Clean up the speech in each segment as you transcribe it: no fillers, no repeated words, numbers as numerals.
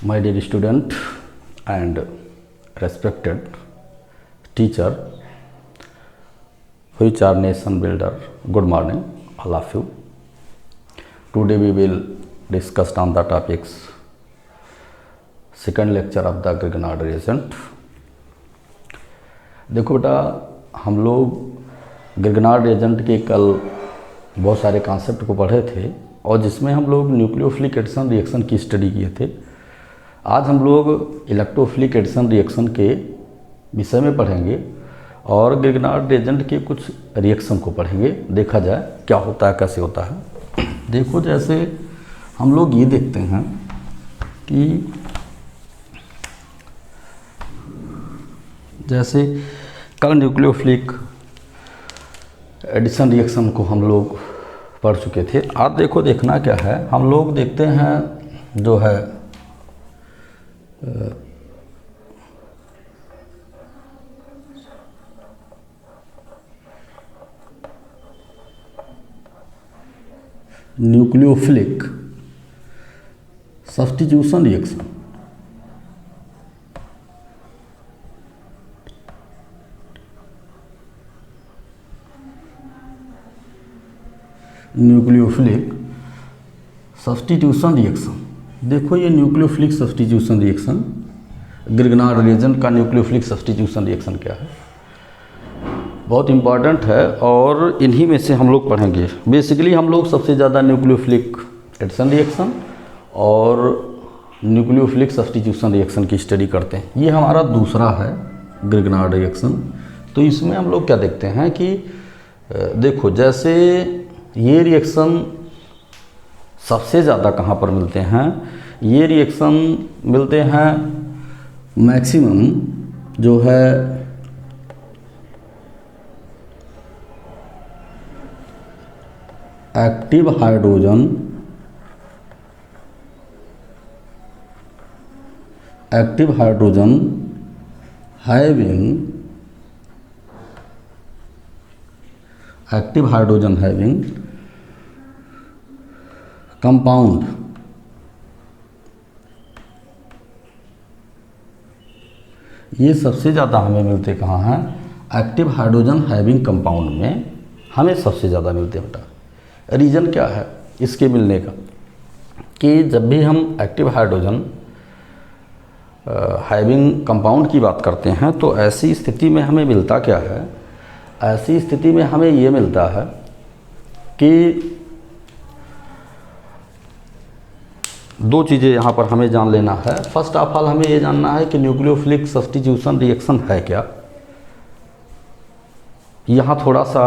My dear student and respected teacher, which are nation builder, good morning all of you. Today we will discuss on the topics second lecture of the Grignard reagent. देखो बेटा, हम लोग Grignard reagent के कल बहुत सारे concept को पढ़े थे और जिसमें हम लोग न्यूक्लियोफिलिक एडिशन रिएक्शन की स्टडी किए थे। आज हम लोग इलेक्ट्रोफिलिक एडिशन रिएक्शन के विषय में पढ़ेंगे और ग्रिग्नार्ड रिएजेंट के कुछ रिएक्शन को पढ़ेंगे। देखा जाए क्या होता है, कैसे होता है। देखो, जैसे हम लोग ये देखते हैं कि जैसे कल न्यूक्लियोफिलिक एडिशन रिएक्शन को हम लोग पढ़ चुके थे। आज देखो, देखना क्या है, हम लोग देखते हैं जो है nucleophilic substitution reaction. Nucleophilic substitution reaction. देखो, ये nucleophilic substitution reaction, Grignard reagent का न्यूक्लियोफिलिक सब्स्टिट्यूशन रिएक्शन क्या है, बहुत इंपॉर्टेंट है और इन्हीं में से हम लोग पढ़ेंगे। बेसिकली हम लोग सबसे ज़्यादा न्यूक्लियोफिलिक एडिशन रिएक्शन और न्यूक्लियोफिलिक सब्स्टिट्यूशन रिएक्शन की स्टडी करते हैं। ये हमारा दूसरा है ग्रिग्नार्ड रिएक्शन। तो इसमें हम लोग क्या देखते हैं कि देखो, जैसे ये रिएक्शन सबसे ज़्यादा कहाँ पर मिलते हैं, ये रिएक्शन मिलते हैं मैक्सिमम जो है एक्टिव हाइड्रोजन हैविंग कंपाउंड। ये सबसे ज़्यादा हमें मिलते कहाँ हैं, एक्टिव हाइड्रोजन हैविंग कंपाउंड में हमें सबसे ज़्यादा मिलते हैं। बेटा, रीज़न क्या है इसके मिलने का कि जब भी हम एक्टिव हाइड्रोजन हैविंग कंपाउंड की बात करते हैं तो ऐसी स्थिति में हमें मिलता क्या है, ऐसी स्थिति में हमें ये मिलता है कि दो चीज़ें यहाँ पर हमें जान लेना है। फर्स्ट ऑफ ऑल हमें ये जानना है कि न्यूक्लियोफिलिक सब्स्टिट्यूशन रिएक्शन है क्या। यहाँ थोड़ा सा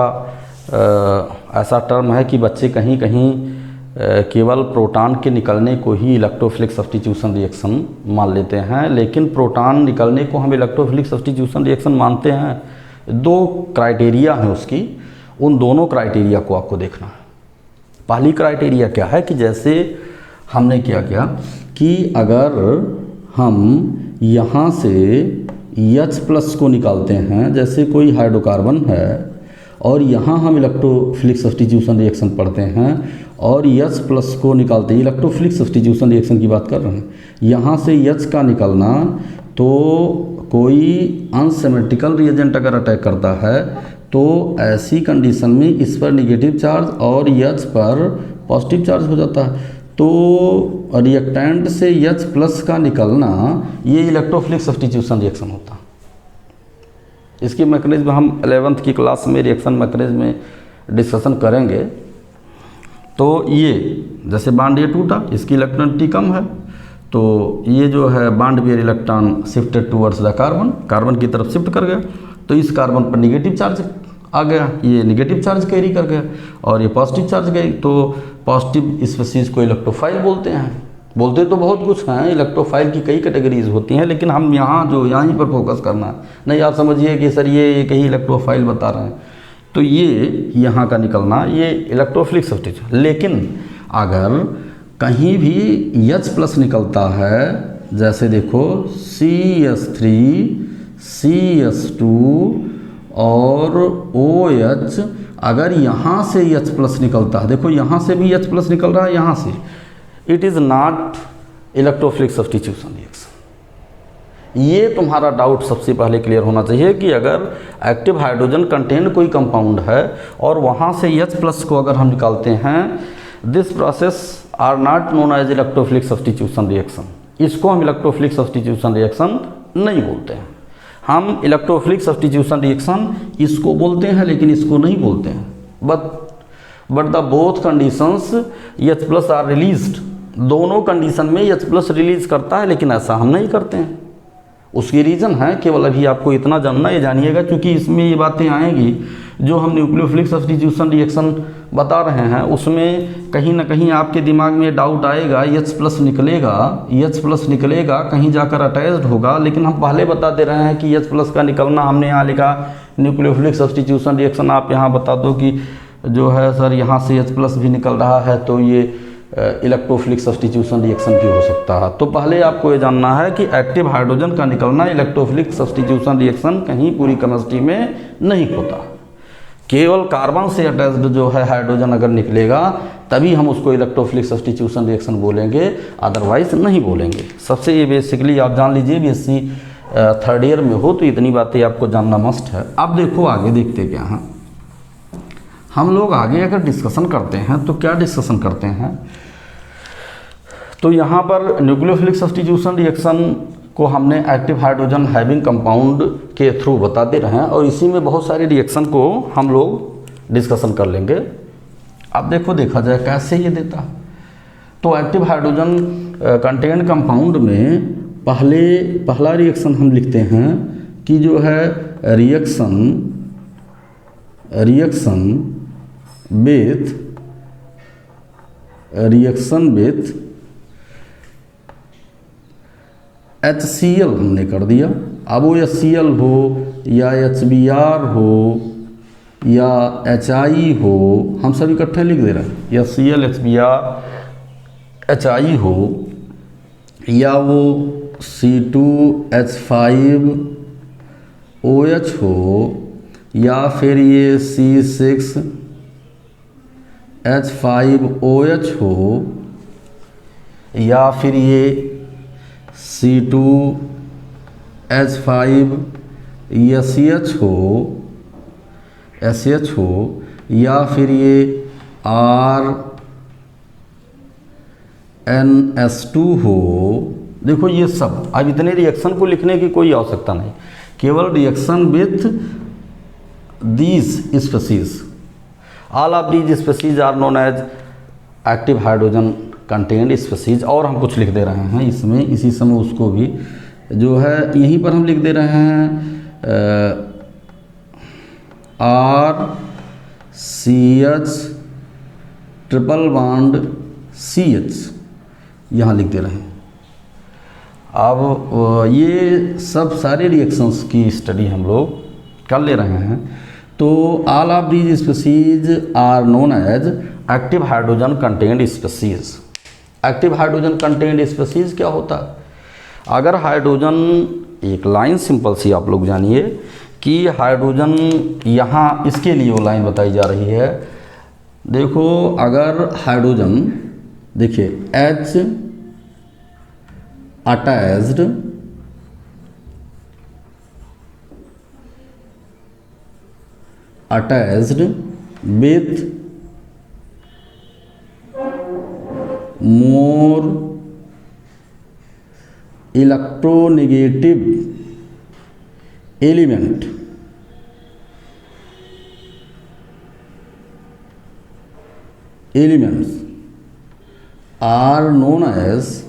ऐसा टर्म है कि बच्चे कहीं कहीं केवल प्रोटॉन के निकलने को ही इलेक्ट्रोफिलिक सब्स्टिट्यूशन रिएक्शन मान लेते हैं, लेकिन प्रोटॉन निकलने को हम इलेक्ट्रोफिलिक सब्स्टिट्यूशन रिएक्शन मानते हैं। दो क्राइटेरिया हैं उसकी, उन दोनों क्राइटेरिया को आपको देखना है। पहली क्राइटेरिया क्या है कि जैसे हमने क्या किया कि अगर हम यहाँ से H+ को निकालते हैं, जैसे कोई हाइड्रोकार्बन है और यहाँ हम इलेक्ट्रोफिलिक सब्स्टिट्यूशन रिएक्शन पढ़ते हैं और H+ को निकालते हैं, इलेक्ट्रोफिलिक सब्स्टिट्यूशन रिएक्शन की बात कर रहे हैं। यहाँ से H का निकलना, तो कोई अनसिमेट्रिकल रिएजेंट अगर अटैक करता है तो ऐसी कंडीशन में इस पर निगेटिव चार्ज और H पर पॉजिटिव चार्ज हो जाता है। तो रिएक्टेंट से H+ का निकलना ये इलेक्ट्रोफिलिक सब्स्टिट्यूशन रिएक्शन होता है। इसकी मैकेनिज्म हम 11th की क्लास में रिएक्शन मैकेनिज्म में डिस्कशन करेंगे। तो ये जैसे बॉन्ड ये टूटा, इसकी इलेक्ट्रॉनिटी कम है, तो ये जो है bond pair electron shifted towards the carbon की तरफ शिफ्ट कर गया, तो इस कार्बन पर निगेटिव चार्ज आ गया, ये निगेटिव चार्ज कैरी कर गया और ये पॉजिटिव चार्ज गई। तो पॉजिटिव स्पीशीज को इलेक्ट्रोफाइल बोलते हैं। बोलते तो बहुत कुछ हैं, इलेक्ट्रोफाइल की कई कैटेगरीज होती हैं, लेकिन हम यहाँ पर फोकस करना है। नहीं, आप समझिए कि सर ये एक ही इलेक्ट्रोफाइल बता रहे हैं, तो ये यहाँ का निकलना ये इलेक्ट्रोफिलिक सब्स्टिट्यूशन। लेकिन अगर कहीं भी H+ निकलता है, जैसे देखो CH3 CH2 और OH, अगर यहाँ से H+ निकलता है, देखो यहाँ से भी H+ निकल रहा है, यहाँ से, it is not electrophilic substitution reaction. ये तुम्हारा डाउट सबसे पहले क्लियर होना चाहिए कि अगर एक्टिव हाइड्रोजन कंटेंट कोई कंपाउंड है और वहाँ से H+ को अगर हम निकालते हैं, this process are not known as electrophilic substitution reaction. इसको हम इलेक्ट्रोफिलिक सब्स्टिट्यूशन रिएक्शन नहीं बोलते हैं। हम इलेक्ट्रोफिलिक सब्स्टिट्यूशन रिएक्शन इसको बोलते हैं, लेकिन इसको नहीं बोलते हैं। But the both conditions H+ are released. दोनों कंडीशन में H+ रिलीज करता है, लेकिन ऐसा हम नहीं करते हैं। उसकी रीज़न है, केवल अभी आपको इतना जानना ये जानिएगा, क्योंकि इसमें ये बातें आएंगी जो हम न्यूक्लियोफिलिक सब्स्टिट्यूशन रिएक्शन बता रहे हैं, उसमें कहीं ना कहीं आपके दिमाग में डाउट आएगा, H+ निकलेगा कहीं जाकर अटैच्ड होगा। लेकिन हम पहले बता दे रहे हैं कि H+ का निकलना, हमने यहाँ लिखा न्यूक्लियोफिलिक सब्स्टिट्यूशन रिएक्शन, आप यहाँ बता दो कि जो है सर यहाँ से H+ भी निकल रहा है, तो ये इलेक्ट्रोफिलिक सब्स्टिट्यूशन रिएक्शन भी हो सकता है। तो पहले आपको ये जानना है कि एक्टिव हाइड्रोजन का निकलना इलेक्ट्रोफिलिक सब्स्टिट्यूशन रिएक्शन कहीं पूरी केमिस्ट्री में नहीं होता। केवल कार्बन से अटैच्ड जो है हाइड्रोजन अगर निकलेगा तभी हम उसको इलेक्ट्रोफिलिक सब्स्टिट्यूशन रिएक्शन बोलेंगे, अदरवाइज नहीं बोलेंगे। सबसे ये बेसिकली आप जान लीजिए, BSc 3rd ईयर में हो तो इतनी बातें आपको जानना मस्ट है। अब देखो आगे देखते क्या हैं हम लोग। आगे अगर डिस्कशन करते हैं तो क्या डिस्कशन करते हैं, तो यहाँ पर न्यूक्लियोफिलिक सब्स्टिट्यूशन रिएक्शन को हमने एक्टिव हाइड्रोजन हैविंग कंपाउंड के थ्रू बता दे रहे हैं, और इसी में बहुत सारे रिएक्शन को हम लोग डिस्कशन कर लेंगे। अब देखो देखा जाए कैसे ये देता। तो एक्टिव हाइड्रोजन कंटेंट कंपाउंड में पहला रिएक्शन हम लिखते हैं कि जो है रिएक्शन विथ HCl हमने कर दिया। अब वो HCl हो या HBr हो या HI हो, हम सभी इकट्ठे लिख दे रहे हैं। HCl HBr HI हो या वो C2H5OH हो या फिर ये C6H5OH हो या फिर ये C2H5SH हो या फिर ये RNS2 हो। देखो ये सब, अब इतने रिएक्शन को लिखने की कोई आवश्यकता नहीं, केवल reaction with these species, all of these species are known as active hydrogen content species. और हम कुछ लिख दे रहे हैं इसमें, इसी समय उसको भी जो है यहीं पर हम लिख दे रहे हैं RCH ट्रिपल बॉन्ड CH, यहाँ लिख दे रहे हैं। अब ये सब सारे रिएक्शंस की स्टडी हम लोग कर ले रहे हैं। तो all of these species are known as active hydrogen content species. Active hydrogen content species क्या होता है? अगर हाइड्रोजन, एक लाइन सिंपल सी आप लोग जानिए कि हाइड्रोजन, यहाँ इसके लिए वो लाइन बताई जा रही है। देखो अगर हाइड्रोजन, देखिए H attached with more electronegative elements are known as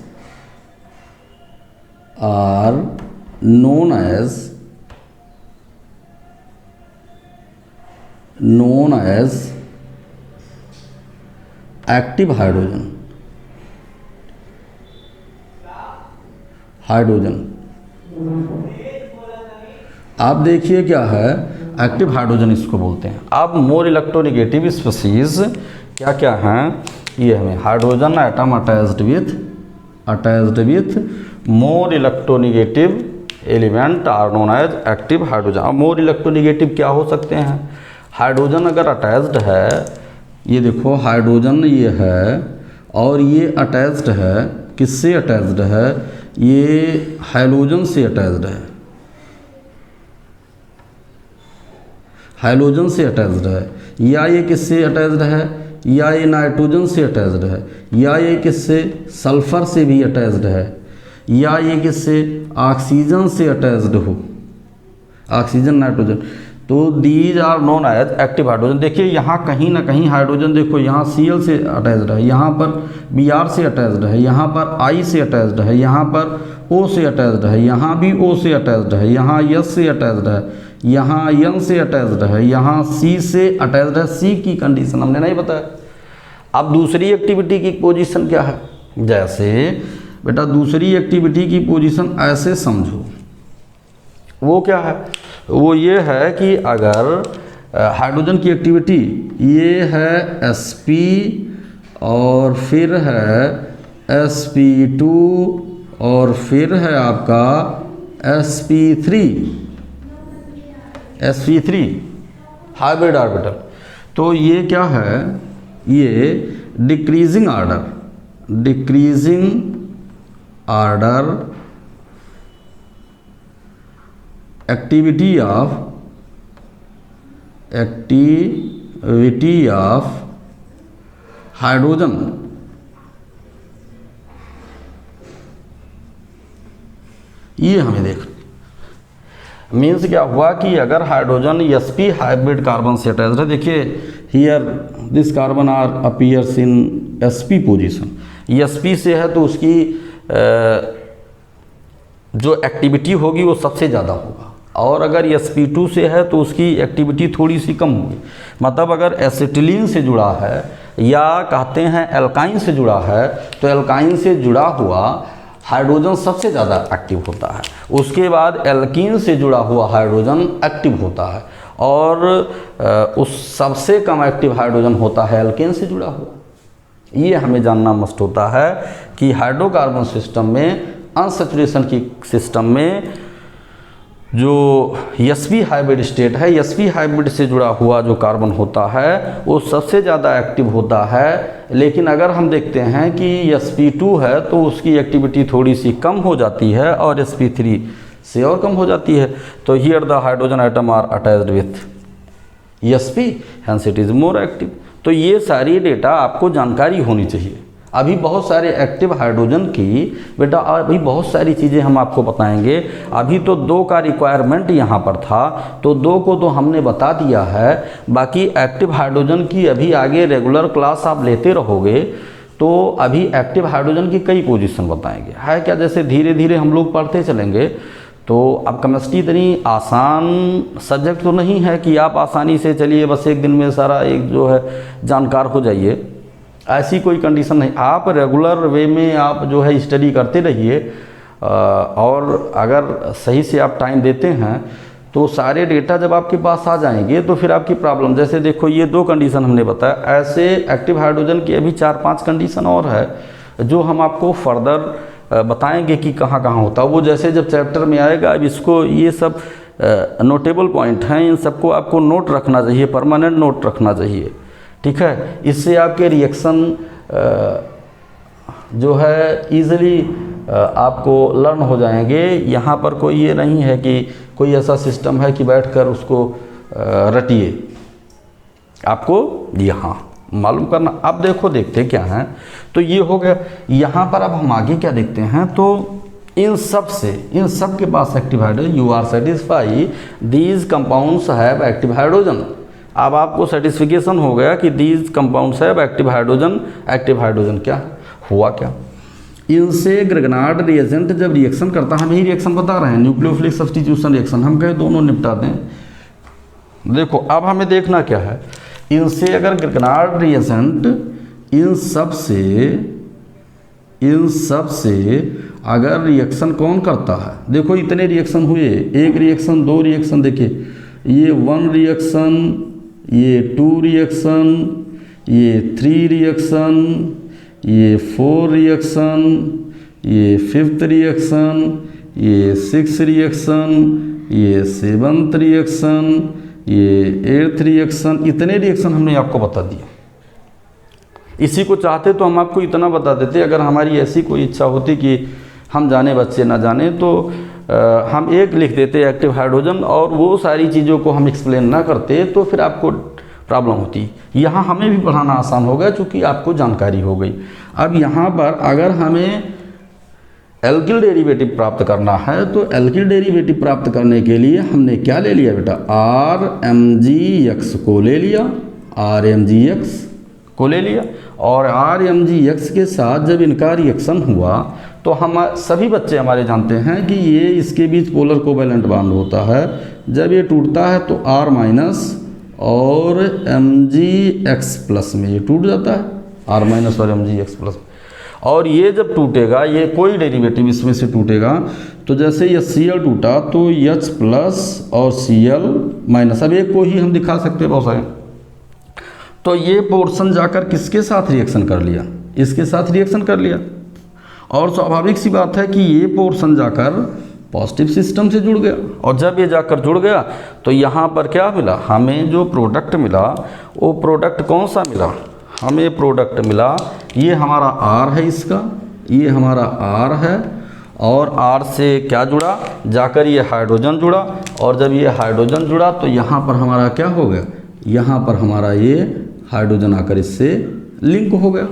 active hydrogen. आप देखिए क्या है, एक्टिव हाइड्रोजन इसको बोलते हैं। अब मोर इलेक्ट्रोनेगेटिव स्पीसीज क्या क्या हैं, ये हमें hydrogen atom attached with more electronegative element are known as active hydrogen. अब मोर इलेक्ट्रोनेगेटिव क्या हो सकते हैं? हाइड्रोजन अगर अटैच्ड है, ये देखो हाइड्रोजन ये है और ये अटैच्ड है किससे अटैच्ड है? ये हाइड्रोजन से अटैच्ड है, हाइड्रोजन से अटैच्ड है। या ये किससे अटैच्ड है? या ये नाइट्रोजन से अटैच्ड है। या ये किससे? सल्फर से भी अटैच्ड है। या ये किससे? ऑक्सीजन से अटैच्ड हो, ऑक्सीजन, नाइट्रोजन। तो these are known as active hydrogen. देखिए यहाँ कहीं ना कहीं हाइड्रोजन, देखो यहाँ Cl से अटैच्ड है, यहाँ पर Br से अटैच्ड है, यहाँ पर I से अटैच्ड है, यहाँ पर O से अटैच्ड है, यहाँ भी O से अटैच्ड है, यहाँ S से अटैच्ड है, यहाँ N से अटैच्ड है, यहाँ C से अटैच्ड है। C की कंडीशन हमने नहीं बताया। अब दूसरी एक्टिविटी की पोजीशन क्या है? जैसे बेटा दूसरी एक्टिविटी की पोजीशन ऐसे समझो, वो क्या है? वो ये है कि अगर हाइड्रोजन की एक्टिविटी ये है sp और फिर है sp2 और फिर है आपका sp3 हाइब्रिड ऑर्बिटल। तो ये क्या है? ये decreasing order activity of hydrogen. ये हमें देख मीन्स क्या हुआ कि अगर हाइड्रोजन sp हाइब्रिड कार्बन से अटैच्ड है, देखिए here this carbon are appears in sp position. sp से है तो उसकी जो एक्टिविटी होगी वो सबसे ज़्यादा होगा, और अगर sp2 से है तो उसकी एक्टिविटी थोड़ी सी कम होगी। मतलब अगर एसिटिलीन से जुड़ा है या कहते हैं एल्काइन से जुड़ा है, तो एल्काइन से जुड़ा हुआ हाइड्रोजन सबसे ज़्यादा एक्टिव होता है। उसके बाद एल्कीन से जुड़ा हुआ हाइड्रोजन एक्टिव होता है, और उस सबसे कम एक्टिव हाइड्रोजन होता है एल्केन से जुड़ा हुआ। ये हमें जानना मस्ट होता है कि हाइड्रोकार्बन सिस्टम में, अनसैचुरेशन की सिस्टम में जो sp हाइब्रिड स्टेट है, sp हाइब्रिड से जुड़ा हुआ जो कार्बन होता है वो सबसे ज़्यादा एक्टिव होता है। लेकिन अगर हम देखते हैं कि sp2 है तो उसकी एक्टिविटी थोड़ी सी कम हो जाती है और sp3 से और कम हो जाती है। तो here the hydrogen atom are attached with sp hence it is more active. तो ये सारी डेटा आपको जानकारी होनी चाहिए। अभी बहुत सारे एक्टिव हाइड्रोजन की बेटा अभी बहुत सारी चीज़ें हम आपको बताएंगे। अभी तो 2 का रिक्वायरमेंट यहाँ पर था, तो 2 को तो हमने बता दिया है। बाकी एक्टिव हाइड्रोजन की अभी आगे रेगुलर क्लास आप लेते रहोगे तो अभी एक्टिव हाइड्रोजन की कई पोजीशन बताएंगे। है क्या, जैसे धीरे धीरे हम लोग पढ़ते चलेंगे। तो अब केमिस्ट्री इतनी आसान सब्जेक्ट तो नहीं है कि आप आसानी से चलिए बस एक दिन में सारा एक जो है जानकार हो जाइए, ऐसी कोई कंडीशन नहीं। आप रेगुलर वे में आप जो है स्टडी करते रहिए, और अगर सही से आप टाइम देते हैं तो सारे डेटा जब आपके पास आ जाएंगे तो फिर आपकी प्रॉब्लम, जैसे देखो ये 2 कंडीशन हमने बताया, ऐसे एक्टिव हाइड्रोजन की अभी 4-5 कंडीशन और है जो हम आपको फर्दर बताएंगे कि कहाँ कहाँ होता है। वो जैसे जब चैप्टर में आएगा, अब इसको ये सब नोटेबल पॉइंट हैं, इन सबको आपको नोट रखना चाहिए, परमानेंट नोट रखना चाहिए, ठीक है। इससे आपके रिएक्शन जो है ईज़िली आपको लर्न हो जाएंगे। यहाँ पर कोई ये नहीं है कि कोई ऐसा सिस्टम है कि बैठकर उसको रटिए, आपको यहाँ मालूम करना। अब देखो देखते क्या हैं, तो ये हो गया। यहाँ पर अब हम आगे क्या देखते हैं, तो इन सब के पास active hydrogen, you are satisfy these compounds have active hydrogen. अब आपको सेटिस्फिकेशन हो गया कि these compounds have active hydrogen. Active hydrogen क्या हुआ, क्या इनसे ग्रिग्नार्ड रिएजेंट जब रिएक्शन करता है, हम ही रिएक्शन बता रहे हैं, न्यूक्लियोफिलिक सब्स्टिट्यूशन रिएक्शन, हम कहे दोनों निपटा दें। देखो अब हमें देखना क्या है, इनसे अगर ग्रिग्नार्ड रिएजेंट इन सब से अगर रिएक्शन कौन करता है, देखो इतने रिएक्शन हुए, 1 रिएक्शन 2 रिएक्शन, देखिए ये 1 रिएक्शन, ये 2 रिएक्शन, ये 3 रिएक्शन, ये 4 रिएक्शन, ये 5th रिएक्शन, ये 6th रिएक्शन, ये 7th रिएक्शन, ये 8th रिएक्शन, इतने रिएक्शन हमने आपको बता दिया। इसी को चाहते तो हम आपको इतना बता देते, अगर हमारी ऐसी कोई इच्छा होती कि हम जाने बच्चे ना जाने तो हम एक लिख देते एक्टिव हाइड्रोजन और वो सारी चीज़ों को हम एक्सप्लेन ना करते तो फिर आपको प्रॉब्लम होती। यहाँ हमें भी पढ़ाना आसान हो गया चूँकि आपको जानकारी हो गई। अब यहाँ पर अगर हमें एल्किल डेरिवेटिव प्राप्त करना है तो एल्किल डेरिवेटिव प्राप्त करने के लिए हमने क्या ले लिया बेटा, RMgX को ले लिया, RMgX को ले लिया। और RMgX के साथ जब इनका रिएक्शन हुआ तो हम सभी बच्चे हमारे जानते हैं कि ये इसके बीच पोलर कोवेलेंट बॉन्ड होता है। जब ये टूटता है तो R माइनस और MgX प्लस में ये टूट जाता है, R माइनस और MgX प्लस। और ये जब टूटेगा, ये कोई डेरिवेटिव इसमें से टूटेगा तो जैसे ये Cl टूटा तो H प्लस और Cl माइनस, अब एक को ही हम दिखा सकते हैं बहुत सारे, तो ये पोर्शन जाकर किसके साथ रिएक्शन कर लिया, इसके साथ रिएक्शन कर लिया। और स्वाभाविक सी बात है कि ये पोर्शन जाकर पॉजिटिव सिस्टम से जुड़ गया, और जब ये जाकर जुड़ गया तो यहाँ पर क्या मिला, हमें जो प्रोडक्ट मिला वो प्रोडक्ट कौन सा मिला, हमें प्रोडक्ट मिला ये हमारा R है, इसका ये हमारा R है, और R से क्या जुड़ा, जाकर ये हाइड्रोजन जुड़ा, और जब ये हाइड्रोजन जुड़ा तो यहाँ पर हमारा क्या हो गया, यहाँ पर हमारा ये हाइड्रोजन आकर इससे लिंक हो गया,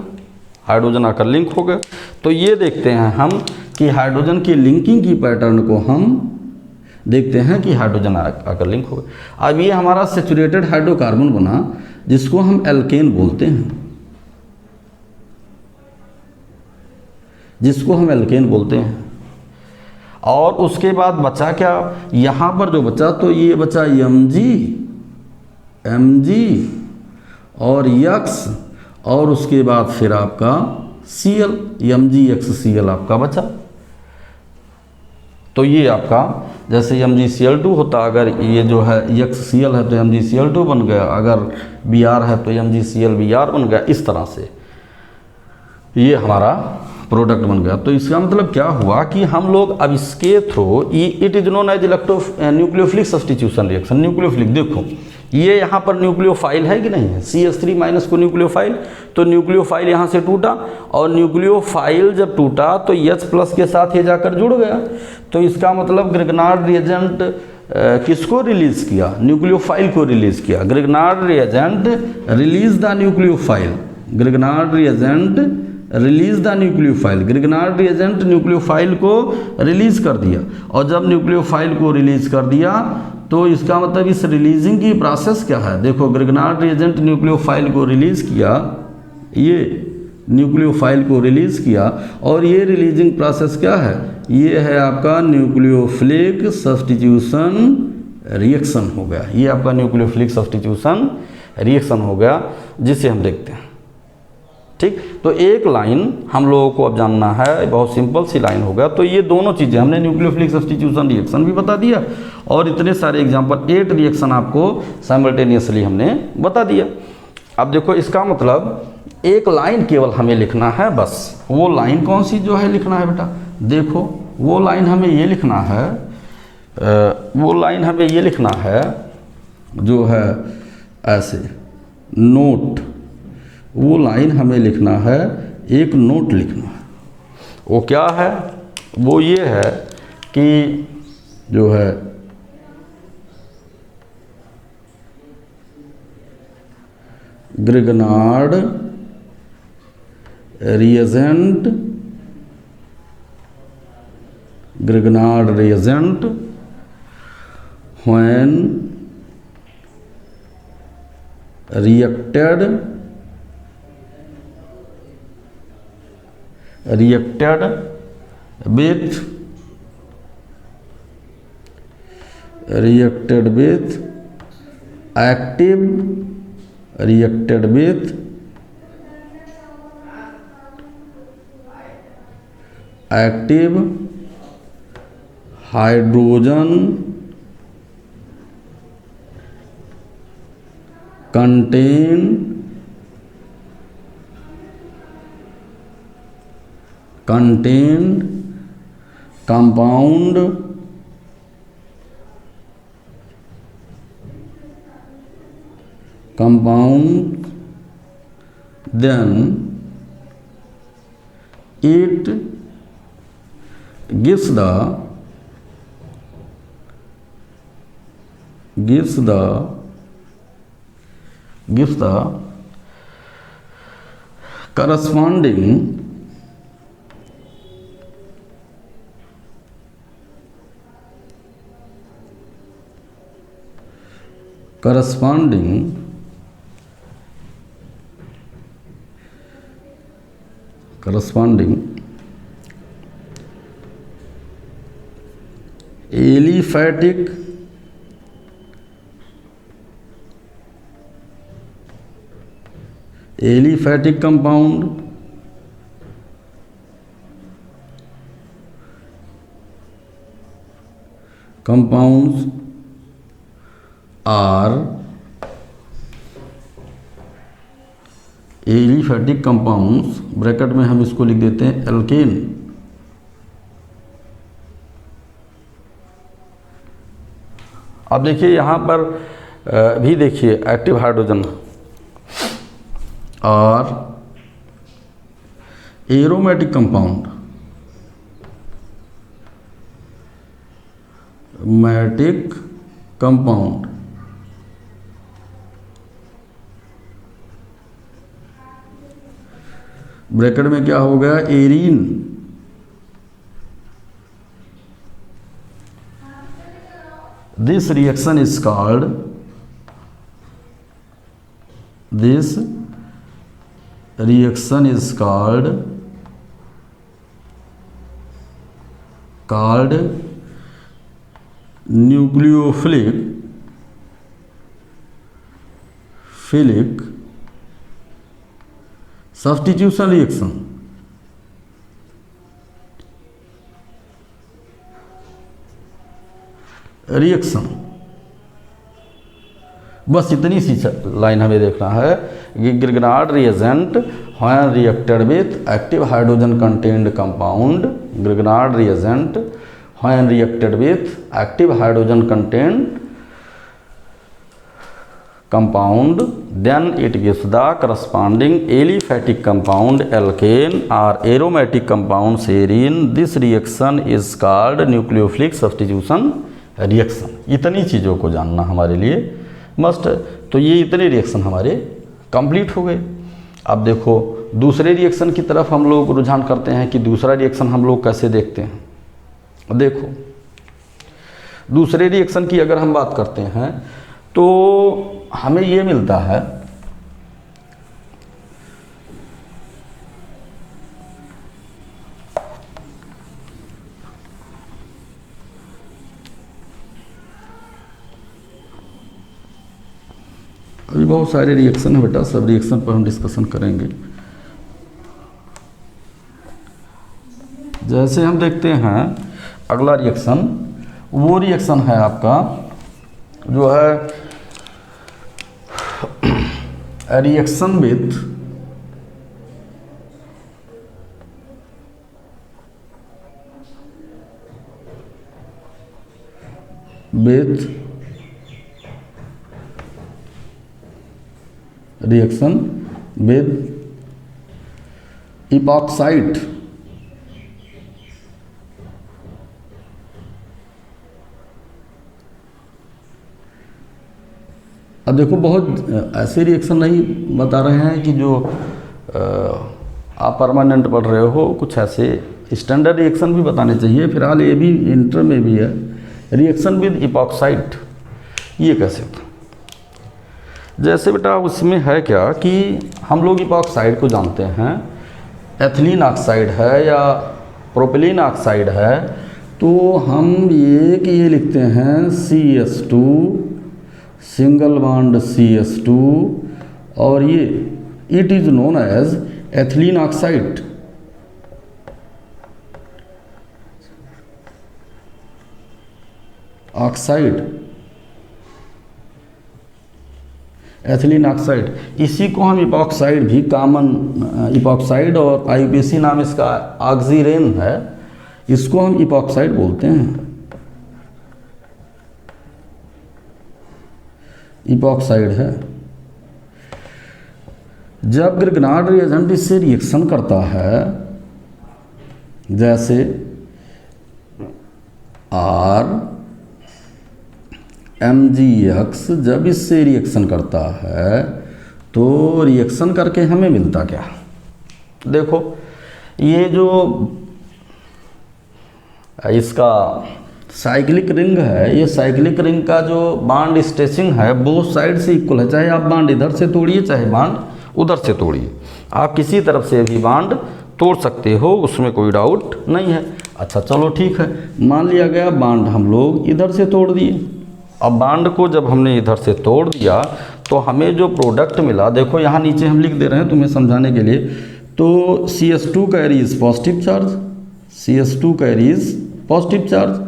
हाइड्रोजन आकर लिंक हो गया। तो ये देखते हैं हम कि हाइड्रोजन की लिंकिंग की पैटर्न को हम देखते हैं कि हाइड्रोजन आकर लिंक हो गया। अब ये हमारा सेचुरेटेड हाइड्रोकार्बन बना जिसको हम एल्केन बोलते हैं, जिसको हम एल्केन बोलते हैं। और उसके बाद बचा क्या, यहाँ पर जो बचा तो ये बचा Mg और X, और उसके बाद फिर आपका Cl, MgXCl आपका बचा। तो ये आपका जैसे MgCl2 होता, अगर ये जो है XCl है तो MgCl2 बन गया, अगर Br है तो MgClBr बन गया, इस तरह से ये हमारा प्रोडक्ट बन गया। तो इसका मतलब क्या हुआ कि हम लोग अब इसके through, it is known as nucleophilic substitution reaction. Nucleophilic देखो ये यहाँ पर न्यूक्लियोफाइल है कि नहीं है, CH3 माइनस को न्यूक्लियोफाइल, तो न्यूक्लियोफाइल यहाँ से टूटा, और न्यूक्लियोफाइल जब टूटा तो H प्लस के साथ ये जाकर जुड़ गया। तो इसका मतलब ग्रिग्नार्ड रिएजेंट किसको रिलीज किया, न्यूक्लियोफाइल को रिलीज किया। Grignard reagent release the nucleophile, Grignard reagent release the nucleophile, Grignard reagent nucleophile को रिलीज कर दिया। और जब न्यूक्लियोफाइल को रिलीज कर दिया तो इसका मतलब इस रिलीजिंग की प्रोसेस क्या है, देखो ग्रिग्नार्ड रिएजेंट न्यूक्लियोफाइल को रिलीज किया, ये न्यूक्लियोफाइल को रिलीज किया, और ये रिलीजिंग प्रोसेस क्या है, ये है आपका न्यूक्लियोफिलिक सब्स्टिट्यूशन रिएक्शन हो गया। ये आपका न्यूक्लियोफिलिक सब्स्टिट्यूशन रिएक्शन हो गया जिसे हम देखते हैं। ठीक, तो एक लाइन हम लोगों को अब जानना है, बहुत सिंपल सी लाइन होगा। तो ये दोनों चीज़ें हमने न्यूक्लियोफिलिक सब्स्टिट्यूशन रिएक्शन भी बता दिया, और इतने सारे एग्जांपल 8 रिएक्शन आपको साइमल्टेनियसली हमने बता दिया। अब देखो इसका मतलब एक लाइन केवल हमें लिखना है बस। वो लाइन कौन सी जो है लिखना है बेटा, देखो वो लाइन हमें ये लिखना है, वो लाइन हमें ये लिखना है जो है ऐसे नोट, वो लाइन हमें लिखना है, एक नोट लिखना है। वो क्या है, वो ये है कि जो है Grignard reagent, Grignard reagent when reacted with active, reacted with active hydrogen contained compound then it gives the corresponding aliphatic compounds are aliphatic compounds, bracket में हम इसको लिख देते हैं एल्केन। अब देखिए यहाँ पर भी देखिए एक्टिव हाइड्रोजन और एरोमेटिक कंपाउंड, मैटिक कंपाउंड ब्रैकेट में क्या हो गया, arene. This reaction is called nucleophilic substitution reaction. बस इतनी सी लाइन हमें देखना है कि Grignard reagent when reacted with active hydrogen contained compound, Grignard reagent when reacted with active hydrogen contained compound, then it gives the corresponding aliphatic compound alkane or aromatic compound serine. This reaction is called nucleophilic substitution reaction. इतनी चीज़ों को जानना हमारे लिए must है। तो ये इतने रिएक्शन हमारे कंप्लीट हो गए। अब देखो दूसरे रिएक्शन की तरफ हम लोग रुझान करते हैं कि दूसरा रिएक्शन हम लोग कैसे देखते हैं। देखो दूसरे रिएक्शन की अगर हम बात करते हैं तो हमें ये मिलता है अभी बहुत सारे रिएक्शन है बेटा, सब रिएक्शन पर हम डिस्कशन करेंगे। जैसे हम देखते हैं अगला रिएक्शन, वो रिएक्शन है आपका जो है रिएक्शन विथ इपॉक्साइड। अब देखो बहुत ऐसे रिएक्शन नहीं बता रहे हैं कि जो आप परमानेंट पढ़ रहे हो, कुछ ऐसे स्टैंडर्ड रिएक्शन भी बताने चाहिए। फिलहाल ये भी इंटर में भी है, रिएक्शन विद इपॉक्साइड। ये कैसे होता, जैसे बेटा उसमें है क्या कि हम लोग इपॉक्साइड को जानते हैं, एथिलीन ऑक्साइड है या प्रोपिलीन ऑक्साइड है, तो हम ये लिखते हैं CS2 सिंगल बॉन्ड CS2 और ये it is known as ethylene oxide. Ethylene oxide, इसी को हम इपॉक्साइड भी कॉमन इपॉक्साइड और IUPAC नाम इसका ऑक्सीरेन है, इसको हम इपॉक्साइड बोलते हैं। इपॉक्साइड है। जब ग्रिग्नार्ड रिएजेंट इससे रिएक्शन करता है, जैसे RMgX जब इससे रिएक्शन करता है तो रिएक्शन करके हमें मिलता क्या? देखो ये जो इसका साइक्लिक रिंग है, ये साइक्लिक रिंग का जो बॉन्ड स्ट्रेचिंग है बोथ साइड से इक्वल है। चाहे आप बॉन्ड इधर से तोड़िए चाहे बॉन्ड उधर से तोड़िए, आप किसी तरफ से भी बॉन्ड तोड़ सकते हो, उसमें कोई डाउट नहीं है। अच्छा चलो ठीक है, मान लिया गया बॉन्ड हम लोग इधर से तोड़ दिए। अब बॉन्ड को जब हमने इधर से तोड़ दिया तो हमें जो प्रोडक्ट मिला, देखो यहाँ नीचे हम लिख दे रहे हैं तुम्हें समझाने के लिए। तो CS2 carries positive charge, CS2 carries positive charge,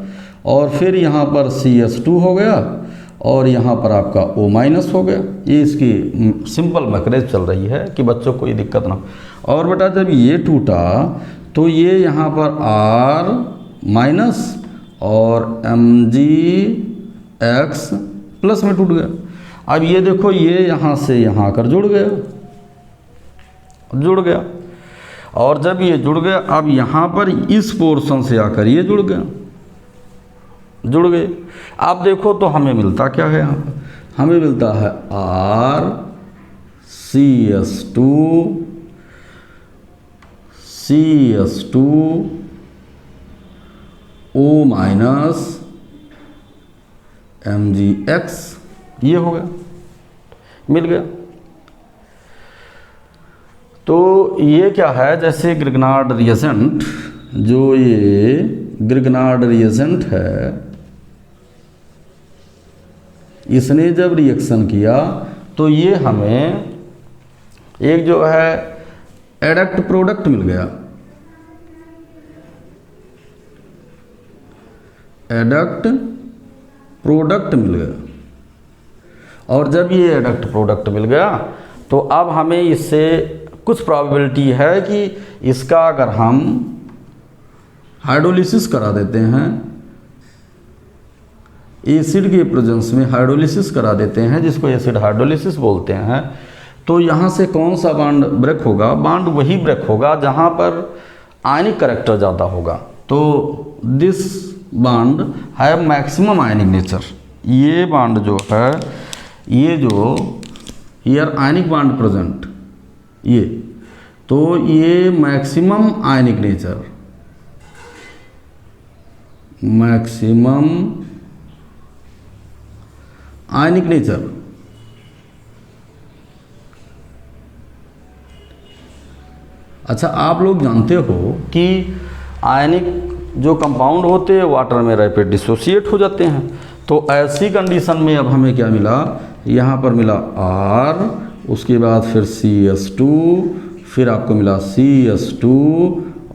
और फिर यहाँ पर CS2 हो गया और यहाँ पर आपका O माइनस हो गया। ये इसकी सिंपल मैकेनिज्म चल रही है कि बच्चों को कोई दिक्कत ना हो। और बेटा जब ये टूटा तो ये यहाँ पर R माइनस और MgX प्लस में टूट गया। अब ये देखो ये यहाँ से यहाँ आकर जुड़ गया, और जब ये जुड़ गया अब यहाँ पर इस पोर्शन से आकर ये जुड़ गए। आप देखो तो हमें मिलता क्या है? यहाँ पर हमें मिलता है CS2 O माइनस MgX, ये हो गया, मिल गया। तो ये क्या है, जैसे ग्रिग्नार्ड रिएजेंट, जो ये ग्रिग्नार्ड रिएजेंट है, इसने जब रिएक्शन किया तो ये हमें एक जो है एडक्ट प्रोडक्ट मिल गया, एडक्ट प्रोडक्ट मिल गया। और जब ये एडक्ट प्रोडक्ट मिल गया तो अब हमें इससे कुछ प्रोबेबिलिटी है कि इसका अगर हम हाइड्रोलिसिस करा देते हैं, एसिड के प्रेजेंस में हाइड्रोलिसिस करा देते हैं, जिसको एसिड हाइड्रोलिसिस बोलते हैं, तो यहाँ से कौन सा बॉन्ड ब्रेक होगा? बॉन्ड वही ब्रेक होगा जहाँ पर आयनिक करैक्टर ज़्यादा होगा। तो दिस बॉन्ड है मैक्सिमम आयनिक नेचर। ये बॉन्ड जो है, ये जो हियर आयनिक बॉन्ड प्रेजेंट, ये तो ये मैक्सिमम आयनिक नेचर, मैक्सिमम आयनिक नेचर। अच्छा आप लोग जानते हो कि आयनिक जो कंपाउंड होते हैं वाटर में रैपिड डिसोसिएट हो जाते हैं। तो ऐसी कंडीशन में अब हमें क्या मिला? यहाँ पर मिला R, उसके बाद फिर CS2, फिर आपको मिला CS2,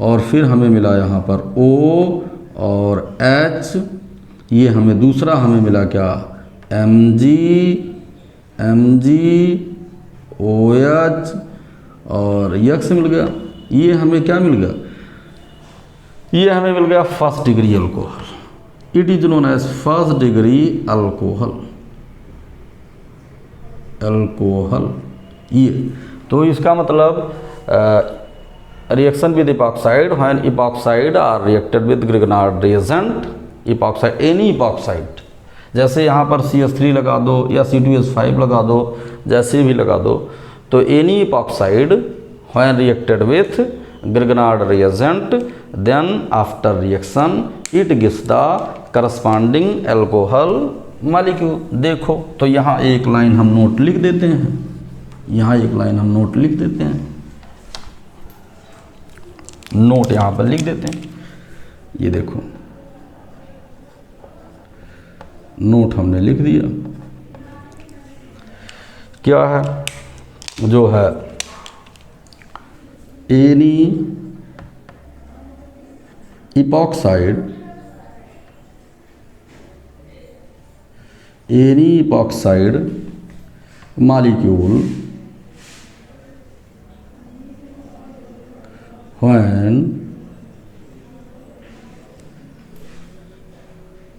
और फिर हमें मिला यहाँ पर O और H। ये हमें दूसरा हमें मिला क्या? MgOH और X मिल गया। ये हमें क्या मिल गया? ये हमें मिल गया first degree alcohol. It is known as first degree alcohol. ये तो इसका मतलब reaction with epoxide, when epoxide are reacted with Grignard reagent, epoxide, any epoxide, जैसे यहाँ पर CH3 लगा दो या C2H5 लगा दो, जैसे भी लगा दो, तो any epoxide when reacted with Grignard reagent, then after reaction it gives the corresponding alcohol molecule। देखो तो यहाँ एक लाइन हम नोट लिख देते हैं, यहाँ एक लाइन हम नोट लिख देते हैं, नोट यहाँ पर लिख देते हैं। ये देखो नोट हमने लिख दिया। क्या है? जो है any epoxide, any epoxide molecule when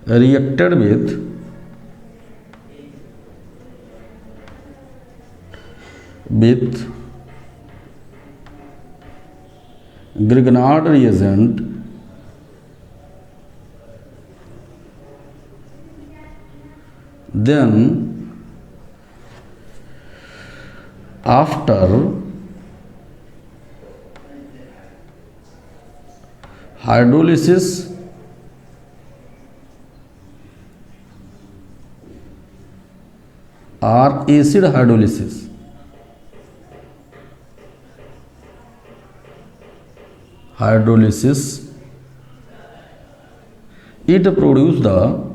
reacted with Grignard reagent then after hydrolysis or acid hydrolysis, it produce the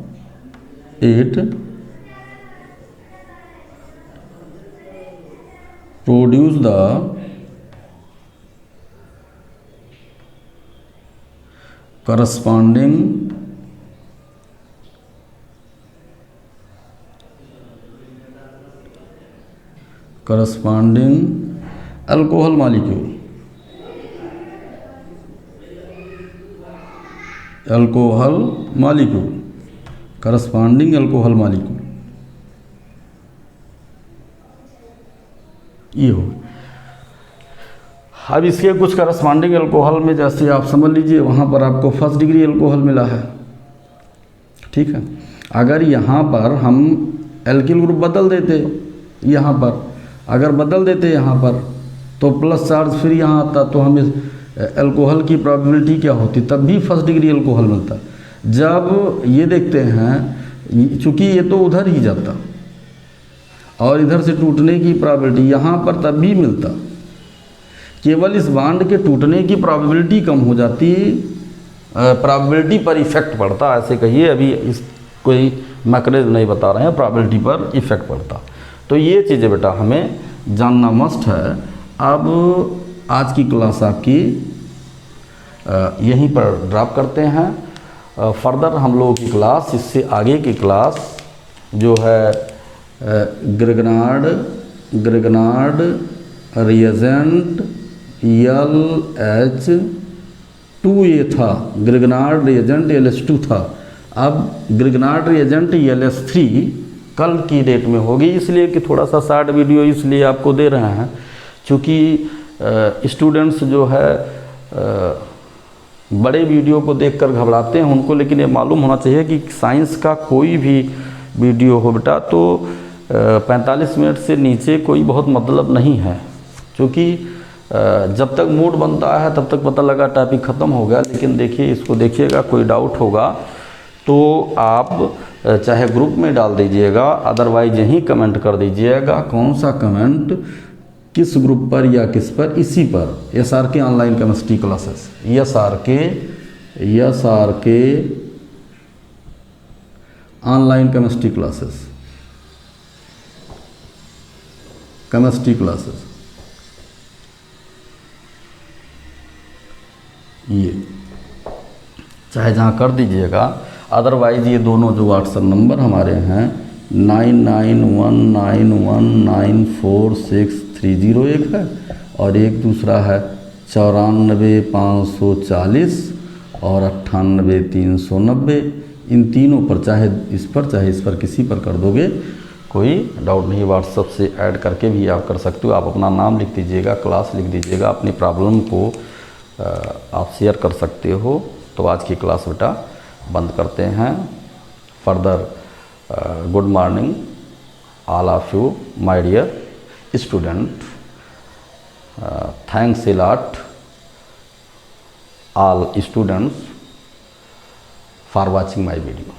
corresponding alcohol molecule, corresponding alcohol molecule, ये हो। अब इसके कुछ करस्पॉन्डिंग अल्कोहल में जैसे आप समझ लीजिए वहाँ पर आपको फर्स्ट डिग्री अल्कोहल मिला है, ठीक है। अगर यहाँ पर हम एल्किल ग्रुप बदल देते, यहाँ पर अगर बदल देते यहाँ पर तो प्लस चार्ज फिर यहाँ आता, तो हमें अल्कोहल की प्रोबेबिलिटी क्या होती, तब भी फर्स्ट डिग्री अल्कोहल मिलता। जब ये देखते हैं चूँकि ये तो उधर ही जाता और इधर से टूटने की प्रोबेबिलिटी यहाँ पर तब भी मिलता, केवल इस बांड के टूटने की प्रोबेबिलिटी कम हो जाती, प्रोबेबिलिटी पर इफ़ेक्ट पड़ता, ऐसे कहिए। अभी इस कोई मैकेनिज्म नहीं बता रहे हैं, प्रोबेबिलिटी पर इफ़ेक्ट पड़ता। तो ये चीज़ें बेटा हमें जानना मस्ट है। अब आज की क्लास आपकी यहीं पर ड्रॉप करते हैं। फर्दर हम लोगों की क्लास, इससे आगे की क्लास जो है ग्रिग्नार्ड रिएजेंट LH2A था, ग्रिग्नार्ड रिएजेंट LH2 था। अब ग्रिग्नार्ड रिएजेंट LH3 कल की डेट में होगी, इसलिए कि थोड़ा सा शॉर्ट वीडियो इसलिए आपको दे रहे हैं क्योंकि स्टूडेंट्स जो है बड़े वीडियो को देखकर घबराते हैं उनको, लेकिन ये मालूम होना चाहिए कि साइंस का कोई भी वीडियो हो बेटा तो 45 मिनट से नीचे कोई बहुत मतलब नहीं है, क्योंकि जब तक मूड बनता है तब तक पता लगा टॉपिक ख़त्म हो गया। लेकिन देखिए, इसको देखिएगा, कोई डाउट होगा तो आप चाहे ग्रुप में डाल दीजिएगा, अदरवाइज यहीं कमेंट कर दीजिएगा। कौन सा कमेंट, किस ग्रुप पर या किस पर, इसी पर SRK online chemistry classes, SRK online chemistry classes ये चाहे जहाँ कर दीजिएगा। अदरवाइज़ ये दोनों जो व्हाट्सएप नंबर हमारे हैं 9919946301 एक है और एक दूसरा है 94,540 और 98,390। इन तीनों पर चाहे इस पर किसी पर कर दोगे, कोई डाउट नहीं। व्हाट्सएप से ऐड करके भी आप कर सकते हो। आप अपना नाम लिख दीजिएगा, क्लास लिख दीजिएगा, अपनी प्रॉब्लम को आप शेयर कर सकते हो। तो आज की क्लास बेटा बंद करते हैं। Further good morning all of you, my dear student. Thanks a lot all students for watching my video.